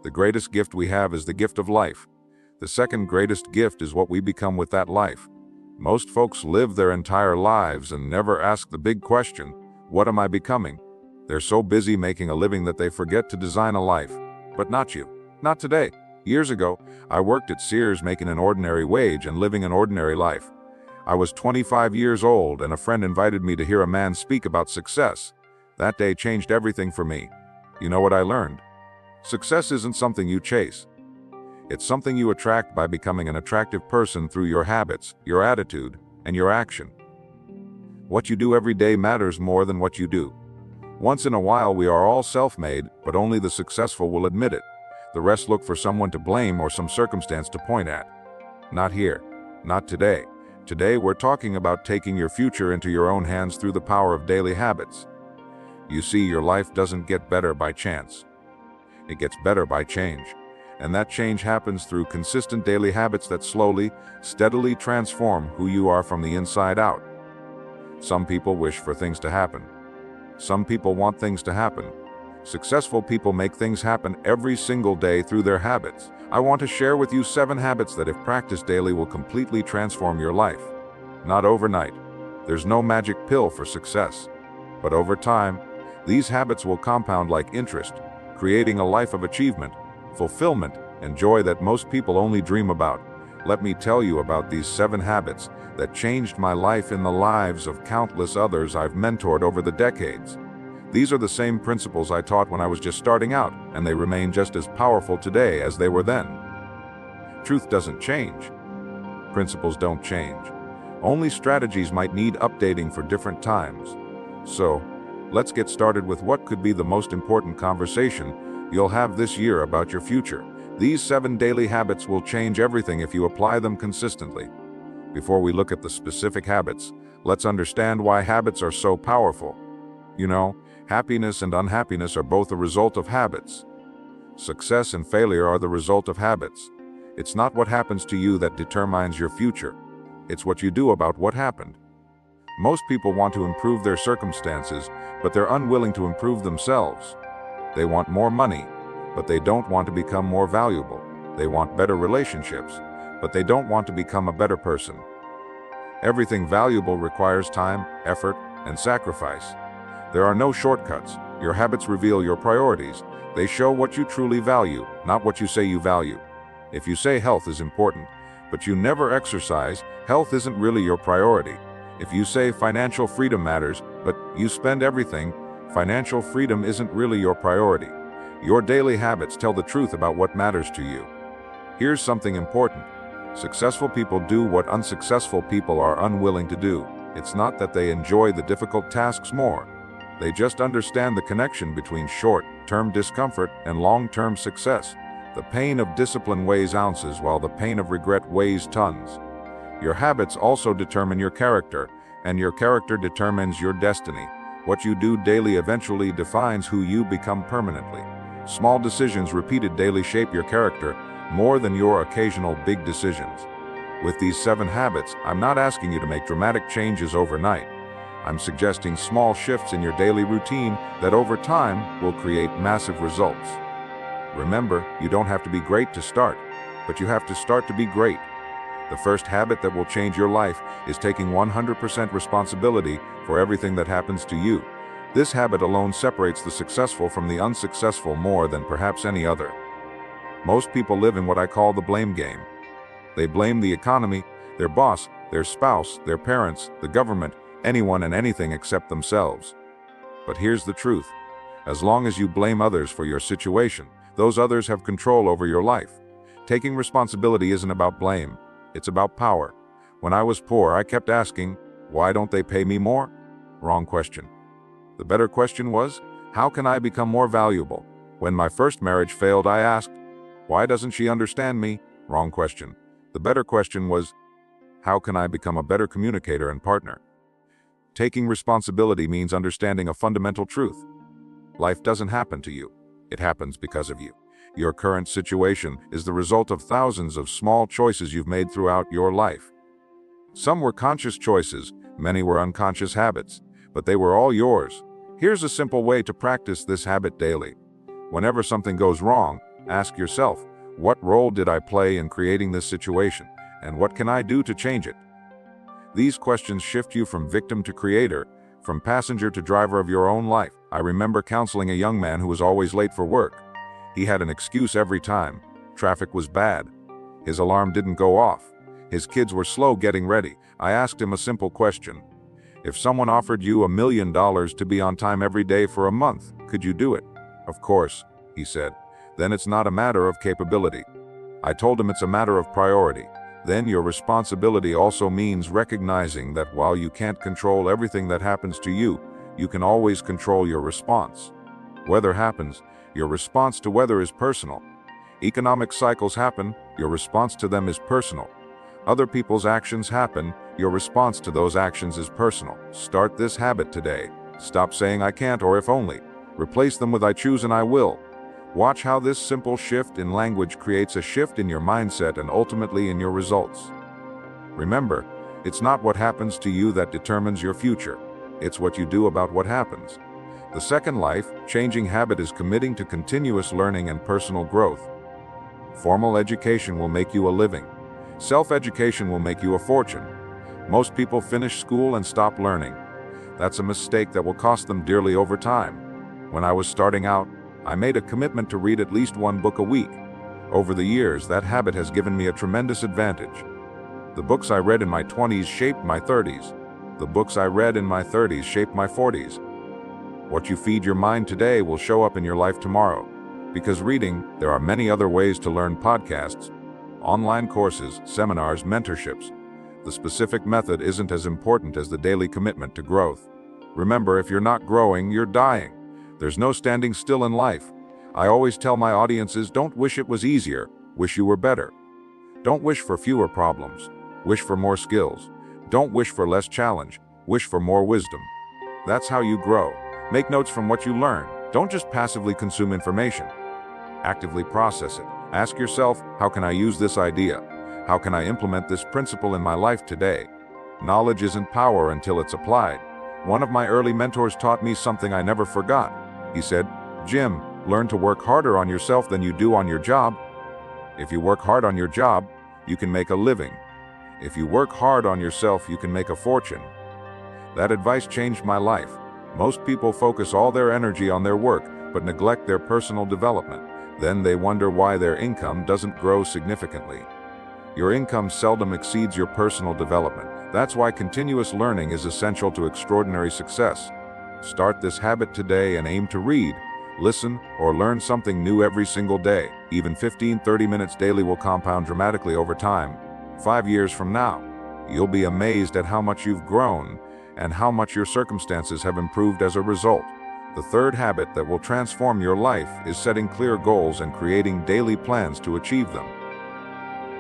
The greatest gift we have is the gift of life. The second greatest gift is what we become with that life. Most folks live their entire lives and never ask the big question, what am I becoming? They're so busy making a living that they forget to design a life. But not you. Not today. Years ago, I worked at Sears making an ordinary wage and living an ordinary life. I was 25 years old and a friend invited me to hear a man speak about success. That day changed everything for me. You know what I learned? Success isn't something you chase. It's something you attract by becoming an attractive person through your habits, your attitude, and your action. What you do every day matters more than what you do. Once in a while we are all self-made, but only the successful will admit it. The rest look for someone to blame or some circumstance to point at. Not here. Not today. Today we're talking about taking your future into your own hands through the power of daily habits. You see, your life doesn't get better by chance. It gets better by change. And that change happens through consistent daily habits that slowly, steadily transform who you are from the inside out. Some people wish for things to happen. Some people want things to happen. Successful people make things happen every single day through their habits. I want to share with you 7 habits that if practiced daily will completely transform your life. Not overnight. There's no magic pill for success. But over time, these habits will compound like interest, creating a life of achievement, fulfillment, and joy that most people only dream about. Let me tell you about these 7 habits that changed my life and the lives of countless others I've mentored over the decades. These are the same principles I taught when I was just starting out, and they remain just as powerful today as they were then. Truth doesn't change. Principles don't change. Only strategies might need updating for different times. So, let's get started with what could be the most important conversation you'll have this year about your future. These 7 daily habits will change everything if you apply them consistently. Before we look at the specific habits, let's understand why habits are so powerful. You know, happiness and unhappiness are both a result of habits. Success and failure are the result of habits. It's not what happens to you that determines your future. It's what you do about what happened. Most people want to improve their circumstances, but they're unwilling to improve themselves. They want more money, but they don't want to become more valuable. They want better relationships, but they don't want to become a better person. Everything valuable requires time, effort, and sacrifice. There are no shortcuts. Your habits reveal your priorities. They show what you truly value, not what you say you value. If you say health is important, but you never exercise, health isn't really your priority. If you say financial freedom matters, but you spend everything, financial freedom isn't really your priority. Your daily habits tell the truth about what matters to you. Here's something important. Successful people do what unsuccessful people are unwilling to do. It's not that they enjoy the difficult tasks more. They just understand the connection between short-term discomfort and long-term success. The pain of discipline weighs ounces while the pain of regret weighs tons. Your habits also determine your character, and your character determines your destiny. What you do daily eventually defines who you become permanently. Small decisions repeated daily shape your character more than your occasional big decisions. With these 7 habits, I'm not asking you to make dramatic changes overnight. I'm suggesting small shifts in your daily routine that over time will create massive results. Remember, you don't have to be great to start, but you have to start to be great. The first habit that will change your life is taking 100% responsibility for everything that happens to you. This habit alone separates the successful from the unsuccessful more than perhaps any other. Most people live in what I call the blame game. They blame the economy, their boss, their spouse, their parents, the government, anyone and anything except themselves. But here's the truth. As long as you blame others for your situation, those others have control over your life. Taking responsibility isn't about blame. It's about power. When I was poor, I kept asking, why don't they pay me more? Wrong question. The better question was, how can I become more valuable? When my first marriage failed, I asked, why doesn't she understand me? Wrong question. The better question was, how can I become a better communicator and partner? Taking responsibility means understanding a fundamental truth. Life doesn't happen to you. It happens because of you. Your current situation is the result of thousands of small choices you've made throughout your life. Some were conscious choices, many were unconscious habits, but they were all yours. Here's a simple way to practice this habit daily. Whenever something goes wrong, Ask yourself, what role did I play in creating this situation, and what can I do to change it? These questions shift you from victim to creator, from passenger to driver of your own life. I remember counseling a young man who was always late for work. He had an excuse every time. Traffic was bad. His alarm didn't go off. His kids were slow getting ready. I asked him a simple question. If someone offered you $1 million to be on time every day for a month, could you do it? Of course, he said. Then it's not a matter of capability. I told him it's a matter of priority. Then your responsibility also means recognizing that while you can't control everything that happens to you, you can always control your response. Weather happens, your response to weather is personal. Economic cycles happen, your response to them is personal. Other people's actions happen, your response to those actions is personal. Start this habit today. Stop saying I can't or if only. Replace them with I choose and I will. Watch how this simple shift in language creates a shift in your mindset and ultimately in your results. Remember, it's not what happens to you that determines your future. It's what you do about what happens. The second life-changing habit is committing to continuous learning and personal growth. Formal education will make you a living. Self-education will make you a fortune. Most people finish school and stop learning. That's a mistake that will cost them dearly over time. When I was starting out, I made a commitment to read at least one book a week. Over the years, that habit has given me a tremendous advantage. The books I read in my 20s shaped my 30s. The books I read in my 30s shaped my 40s. What you feed your mind today will show up in your life tomorrow. Because reading, there are many other ways to learn: podcasts, online courses, seminars, mentorships. The specific method isn't as important as the daily commitment to growth. Remember, if you're not growing, you're dying. There's no standing still in life. I always tell my audiences, don't wish it was easier, wish you were better. Don't wish for fewer problems, wish for more skills. Don't wish for less challenge, wish for more wisdom. That's how you grow. Make notes from what you learn. Don't just passively consume information. Actively process it. Ask yourself, how can I use this idea? How can I implement this principle in my life today? Knowledge isn't power until it's applied. One of my early mentors taught me something I never forgot. He said, Jim, learn to work harder on yourself than you do on your job. If you work hard on your job, you can make a living. If you work hard on yourself, you can make a fortune. That advice changed my life. Most people focus all their energy on their work, but neglect their personal development. Then they wonder why their income doesn't grow significantly. Your income seldom exceeds your personal development. That's why continuous learning is essential to extraordinary success. Start this habit today and aim to read, listen, or learn something new every single day. Even 15-30 minutes daily will compound dramatically over time. 5 years from now, you'll be amazed at how much you've grown and how much your circumstances have improved as a result. The third habit that will transform your life is setting clear goals and creating daily plans to achieve them.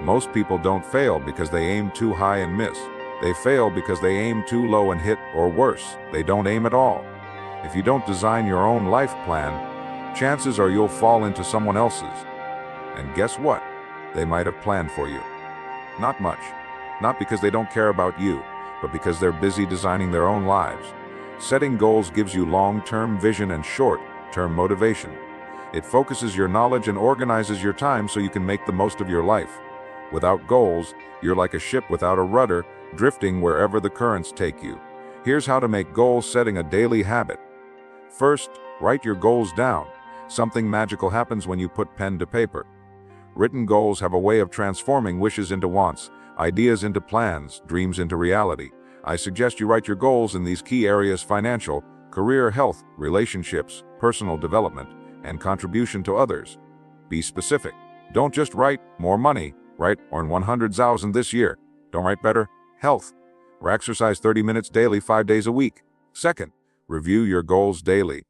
Most people don't fail because they aim too high and miss. They fail because they aim too low and hit, or worse, they don't aim at all. If you don't design your own life plan, chances are you'll fall into someone else's. And guess what? They might have planned for you. Not much. Not because they don't care about you, but because they're busy designing their own lives. Setting goals gives you long-term vision and short-term motivation. It focuses your knowledge and organizes your time so you can make the most of your life. Without goals, you're like a ship without a rudder, drifting wherever the currents take you. Here's how to make goal setting a daily habit. First, write your goals down. Something magical happens when you put pen to paper. Written goals have a way of transforming wishes into wants, ideas into plans, dreams into reality. I suggest you write your goals in these key areas: financial, career, health, relationships, personal development, and contribution to others. Be specific. Don't just write more money. Write earn 100,000 this year. Don't write better health or exercise 30 minutes daily 5 days a week. Second, review your goals daily.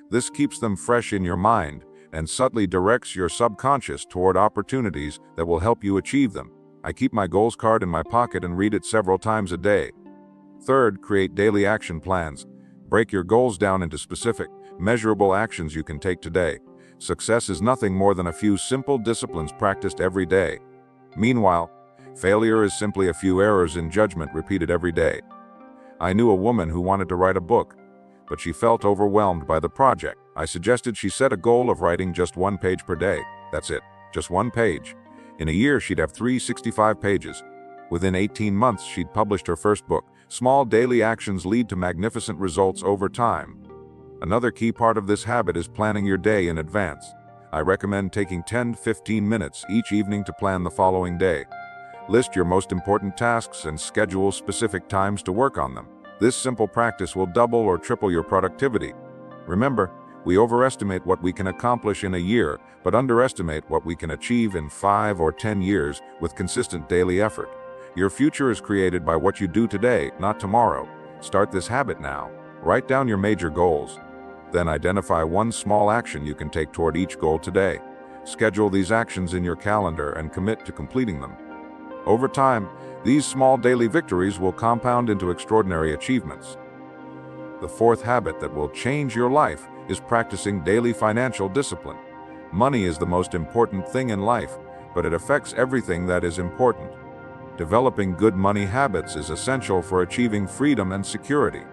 This keeps them fresh in your mind and subtly directs your subconscious toward opportunities that will help you achieve them. I keep my goals card in my pocket and read it several times a day. Third, create daily action plans. Break your goals down into specific, measurable actions you can take today. Success is nothing more than a few simple disciplines practiced every day. Meanwhile, failure is simply a few errors in judgment repeated every day. I knew a woman who wanted to write a book, but she felt overwhelmed by the project. I suggested she set a goal of writing just 1 page per day. That's it, just one page. In a year, she'd have 365 pages. Within 18 months, she'd published her first book. Small daily actions lead to magnificent results over time. Another key part of this habit is planning your day in advance. I recommend taking 10-15 minutes each evening to plan the following day. List your most important tasks and schedule specific times to work on them. This simple practice will double or triple your productivity. Remember, we overestimate what we can accomplish in a year, but underestimate what we can achieve in 5 or 10 years with consistent daily effort. Your future is created by what you do today, not tomorrow. Start this habit now. Write down your major goals. Then identify one small action you can take toward each goal today. Schedule these actions in your calendar and commit to completing them. Over time, these small daily victories will compound into extraordinary achievements. The fourth habit that will change your life is practicing daily financial discipline. Money is the most important thing in life, but it affects everything that is important. Developing good money habits is essential for achieving freedom and security.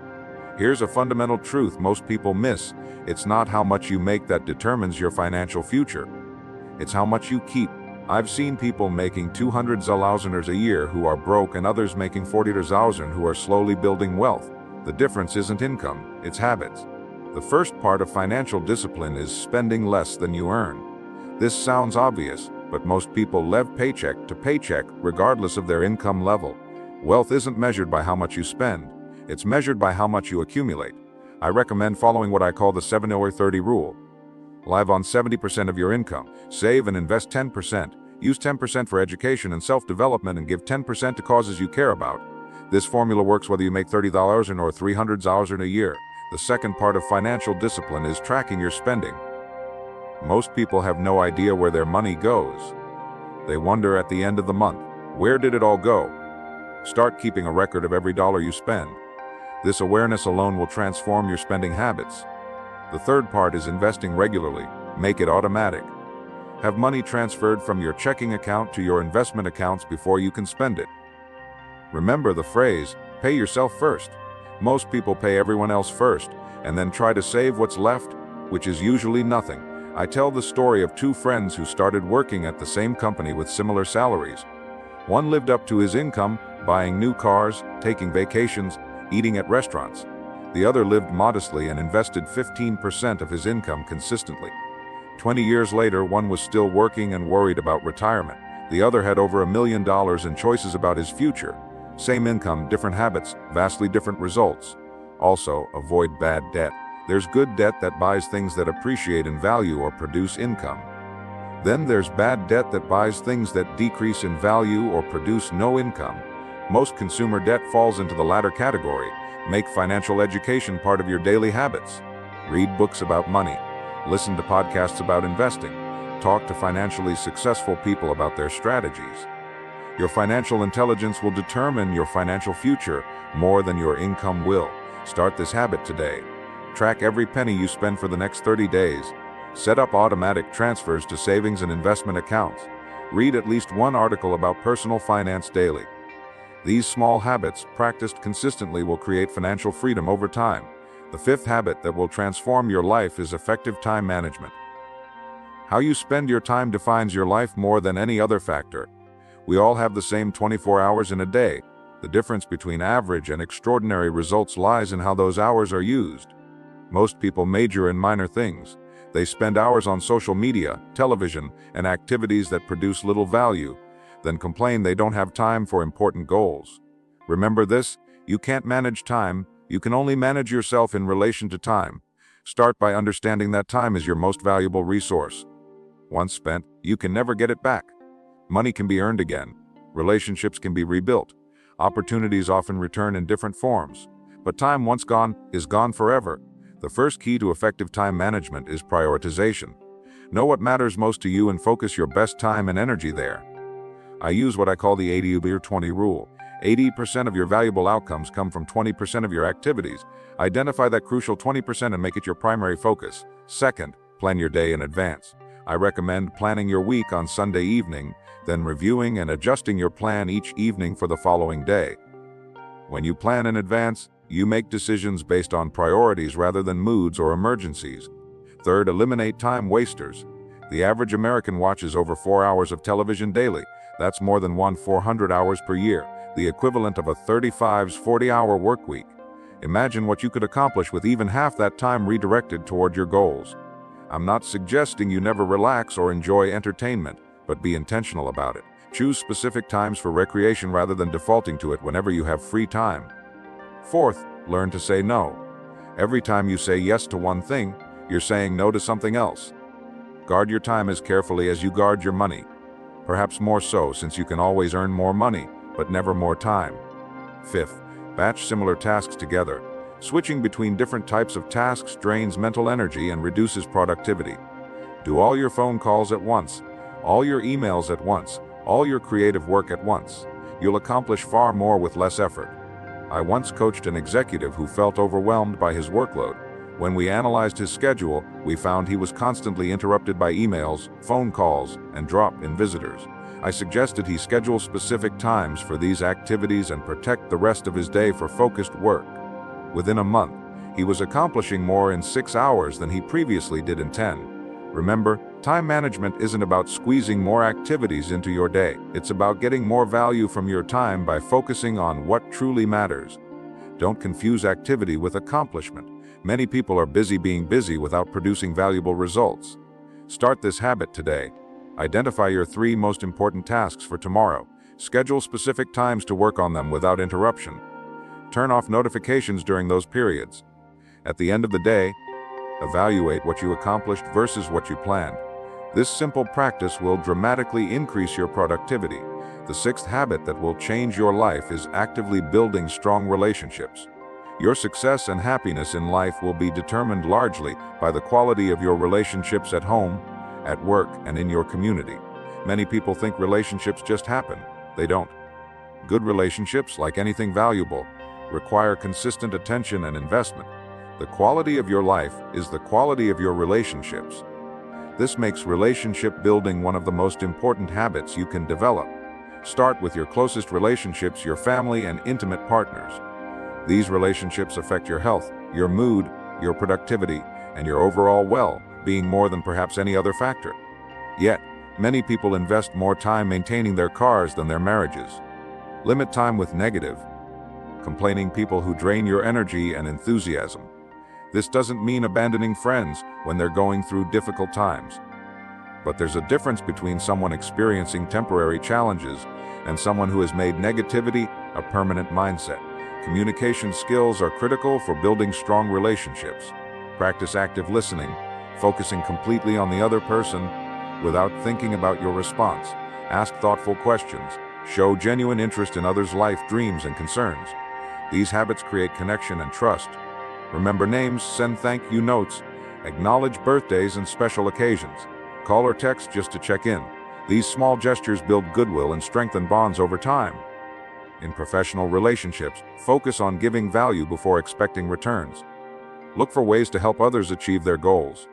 Here's a fundamental truth most people miss. It's not how much you make that determines your financial future. It's how much you keep. I've seen people making 200,000 a year who are broke and others making 40,000 who are slowly building wealth. The difference isn't income, it's habits. The first part of financial discipline is spending less than you earn. This sounds obvious, but most people live paycheck to paycheck regardless of their income level. Wealth isn't measured by how much you spend, it's measured by how much you accumulate. I recommend following what I call the 70-30 rule. Live on 70% of your income, save and invest 10%, use 10% for education and self-development, and give 10% to causes you care about. This formula works whether you make $30,000 or $300,000 a year. The second part of financial discipline is tracking your spending. Most people have no idea where their money goes. They wonder at the end of the month, where did it all go? Start keeping a record of every dollar you spend. This awareness alone will transform your spending habits. The third part is investing regularly. Make it automatic. Have money transferred from your checking account to your investment accounts before you can spend it. Remember the phrase, pay yourself first. Most people pay everyone else first, and then try to save what's left, which is usually nothing. I tell the story of two friends who started working at the same company with similar salaries. One lived up to his income, buying new cars, taking vacations, eating at restaurants. The other lived modestly and invested 15% of his income consistently. 20 years later, one was still working and worried about retirement. The other had over $1 million and choices about his future. Same income, different habits, vastly different results. Also, avoid bad debt. There's good debt that buys things that appreciate in value or produce income. Then there's bad debt that buys things that decrease in value or produce no income. Most consumer debt falls into the latter category. Make financial education part of your daily habits. Read books about money. Listen to podcasts about investing. Talk to financially successful people about their strategies. Your financial intelligence will determine your financial future more than your income will. Start this habit today. Track every penny you spend for the next 30 days. Set up automatic transfers to savings and investment accounts. Read at least one article about personal finance daily. These small habits, practiced consistently, will create financial freedom over time. The fifth habit that will transform your life is effective time management. How you spend your time defines your life more than any other factor. We all have the same 24 hours in a day. The difference between average and extraordinary results lies in how those hours are used. Most people major in minor things. They spend hours on social media, television, and activities that produce little value, then complain they don't have time for important goals. Remember this, you can't manage time, you can only manage yourself in relation to time. Start by understanding that time is your most valuable resource. Once spent, you can never get it back. Money can be earned again. Relationships can be rebuilt. Opportunities often return in different forms. But time once gone is gone forever. The first key to effective time management is prioritization. Know what matters most to you and focus your best time and energy there. I use what I call the 80-20 rule. 80% of your valuable outcomes come from 20% of your activities. Identify that crucial 20% and make it your primary focus. Second, plan your day in advance. I recommend planning your week on Sunday evening, then reviewing and adjusting your plan each evening for the following day. When you plan in advance, you make decisions based on priorities rather than moods or emergencies. Third, eliminate time wasters. The average American watches over 4 hours of television daily. That's more than 400 hours per year, the equivalent of a 35's 40-hour work week. Imagine what you could accomplish with even half that time redirected toward your goals. I'm not suggesting you never relax or enjoy entertainment, but be intentional about it. Choose specific times for recreation rather than defaulting to it whenever you have free time. Fourth, learn to say no. Every time you say yes to one thing, you're saying no to something else. Guard your time as carefully as you guard your money. Perhaps more so, since you can always earn more money, but never more time. Fifth, batch similar tasks together. Switching between different types of tasks drains mental energy and reduces productivity. Do all your phone calls at once, all your emails at once, all your creative work at once. You'll accomplish far more with less effort. I once coached an executive who felt overwhelmed by his workload. When we analyzed his schedule, we found he was constantly interrupted by emails, phone calls, and drop-in visitors. I suggested he schedule specific times for these activities and protect the rest of his day for focused work. Within a month, he was accomplishing more in 6 hours than he previously did in 10. Remember, time management isn't about squeezing more activities into your day. It's about getting more value from your time by focusing on what truly matters. Don't confuse activity with accomplishment. Many people are busy being busy without producing valuable results. Start this habit today. Identify your 3 most important tasks for tomorrow. Schedule specific times to work on them without interruption. Turn off notifications during those periods. At the end of the day, evaluate what you accomplished versus what you planned. This simple practice will dramatically increase your productivity. The 6th habit that will change your life is actively building strong relationships. Your success and happiness in life will be determined largely by the quality of your relationships at home, at work, and in your community. Many people think relationships just happen. They don't. Good relationships, like anything valuable, require consistent attention and investment. The quality of your life is the quality of your relationships. This makes relationship building one of the most important habits you can develop. Start with your closest relationships, your family and intimate partners. These relationships affect your health, your mood, your productivity, and your overall well-being more than perhaps any other factor. Yet, many people invest more time maintaining their cars than their marriages. Limit time with negative, complaining people who drain your energy and enthusiasm. This doesn't mean abandoning friends when they're going through difficult times. But there's a difference between someone experiencing temporary challenges and someone who has made negativity a permanent mindset. Communication skills are critical for building strong relationships. Practice active listening, focusing completely on the other person without thinking about your response. Ask thoughtful questions. Show genuine interest in others' life, dreams, and concerns. These habits create connection and trust. Remember names, send thank you notes, acknowledge birthdays and special occasions. Call or text just to check in. These small gestures build goodwill and strengthen bonds over time. In professional relationships, focus on giving value before expecting returns. Look for ways to help others achieve their goals.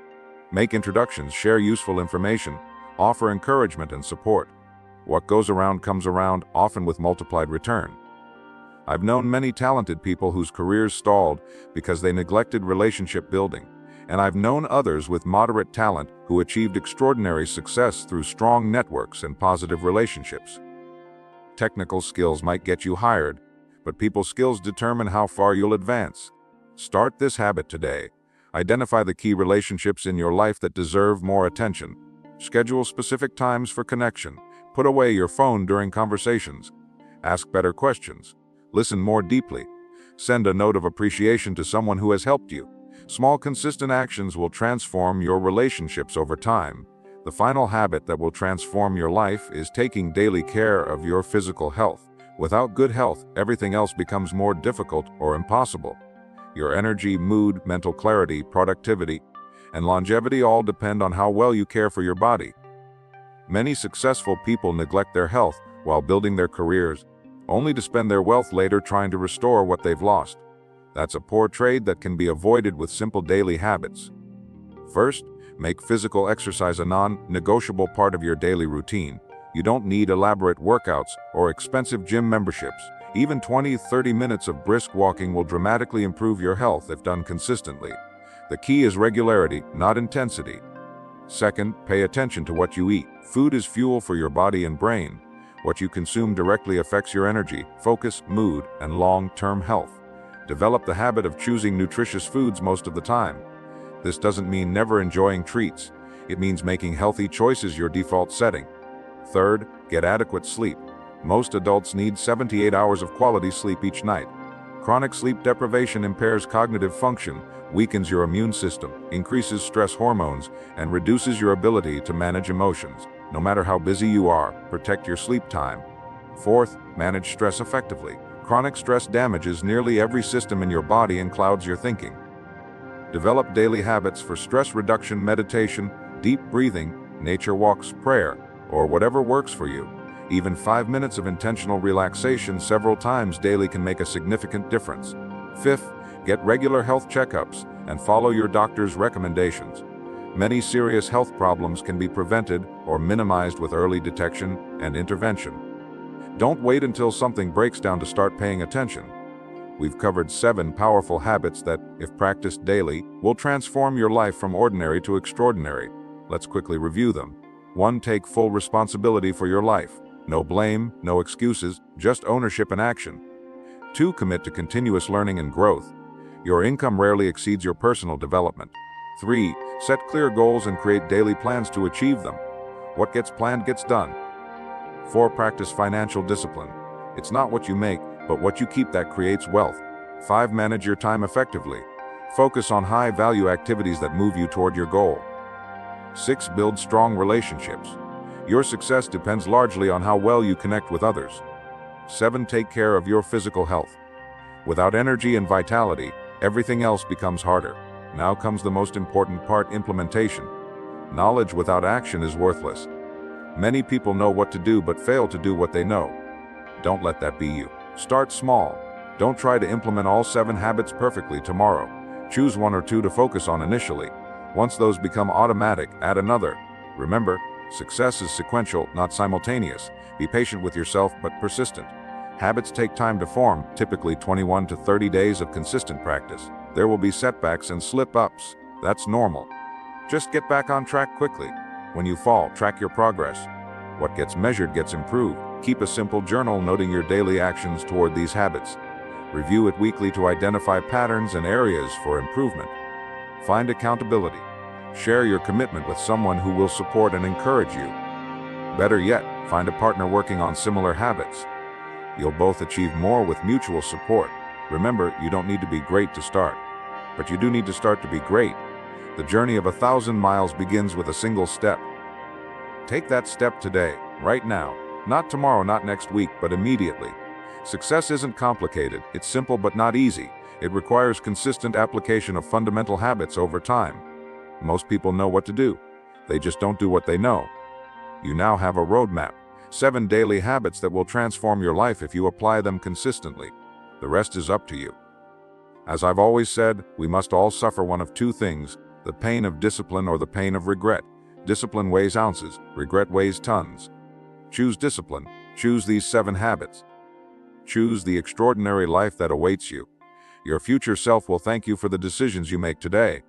Make introductions, share useful information, offer encouragement and support. What goes around comes around, often with multiplied return. I've known many talented people whose careers stalled because they neglected relationship building, and I've known others with moderate talent who achieved extraordinary success through strong networks and positive relationships. Technical skills might get you hired, but people skills determine how far you'll advance. Start this habit today. Identify the key relationships in your life that deserve more attention. Schedule specific times for connection. Put away your phone during conversations. Ask better questions. Listen more deeply. Send a note of appreciation to someone who has helped you. Small, consistent actions will transform your relationships over time. The final habit that will transform your life is taking daily care of your physical health. Without good health, everything else becomes more difficult or impossible. Your energy, mood, mental clarity, productivity, and longevity all depend on how well you care for your body. Many successful people neglect their health while building their careers, only to spend their wealth later trying to restore what they've lost. That's a poor trade that can be avoided with simple daily habits. First, make physical exercise a non-negotiable part of your daily routine. You don't need elaborate workouts or expensive gym memberships. Even 20-30 minutes of brisk walking will dramatically improve your health if done consistently. The key is regularity, not intensity. Second, pay attention to what you eat. Food is fuel for your body and brain. What you consume directly affects your energy, focus, mood, and long-term health. Develop the habit of choosing nutritious foods most of the time. This doesn't mean never enjoying treats. It means making healthy choices your default setting. Third, get adequate sleep. Most adults need 78 hours of quality sleep each night. Chronic sleep deprivation impairs cognitive function, weakens your immune system, increases stress hormones, and reduces your ability to manage emotions. No matter how busy you are, protect your sleep time. Fourth, manage stress effectively. Chronic stress damages nearly every system in your body and clouds your thinking. Develop daily habits for stress reduction: meditation, deep breathing, nature walks, prayer, or whatever works for you. Even 5 minutes of intentional relaxation several times daily can make a significant difference. Fifth, get regular health checkups and follow your doctor's recommendations. Many serious health problems can be prevented or minimized with early detection and intervention. Don't wait until something breaks down to start paying attention. We've covered 7 powerful habits that, if practiced daily, will transform your life from ordinary to extraordinary. Let's quickly review them. 1. Take full responsibility for your life. No blame, no excuses, just ownership and action. 2. Commit to continuous learning and growth. Your income rarely exceeds your personal development. 3. Set clear goals and create daily plans to achieve them. What gets planned gets done. 4. Practice financial discipline. It's not what you make, but what you keep that creates wealth. 5. Manage your time effectively. Focus on high-value activities that move you toward your goal. 6. Build strong relationships. Your success depends largely on how well you connect with others. 7. Take care of your physical health. Without energy and vitality, everything else becomes harder. Now comes the most important part: implementation. Knowledge without action is worthless. Many people know what to do but fail to do what they know. Don't let that be you. Start small. Don't try to implement all 7 habits perfectly tomorrow. Choose 1 or 2 to focus on initially. Once those become automatic, add another. Remember, success is sequential, not simultaneous. Be patient with yourself but persistent. Habits take time to form, typically 21 to 30 days of consistent practice. There will be setbacks and slip-ups. That's normal. Just get back on track quickly. When you fall, track your progress. What gets measured gets improved. Keep a simple journal noting your daily actions toward these habits. Review it weekly to identify patterns and areas for improvement. Find accountability. Share your commitment with someone who will support and encourage you. Better yet, find a partner working on similar habits. You'll both achieve more with mutual support. Remember, you don't need to be great to start, but you do need to start to be great. The journey of 1,000 miles begins with a single step. Take that step today, right now. Not tomorrow, not next week, but immediately. Success isn't complicated, it's simple but not easy. It requires consistent application of fundamental habits over time. Most people know what to do. They just don't do what they know. You now have a roadmap. 7 daily habits that will transform your life if you apply them consistently. The rest is up to you. As I've always said, we must all suffer one of 2 things: the pain of discipline or the pain of regret. Discipline weighs ounces, regret weighs tons. Choose discipline. Choose these 7 habits. Choose the extraordinary life that awaits you. Your future self will thank you for the decisions you make today.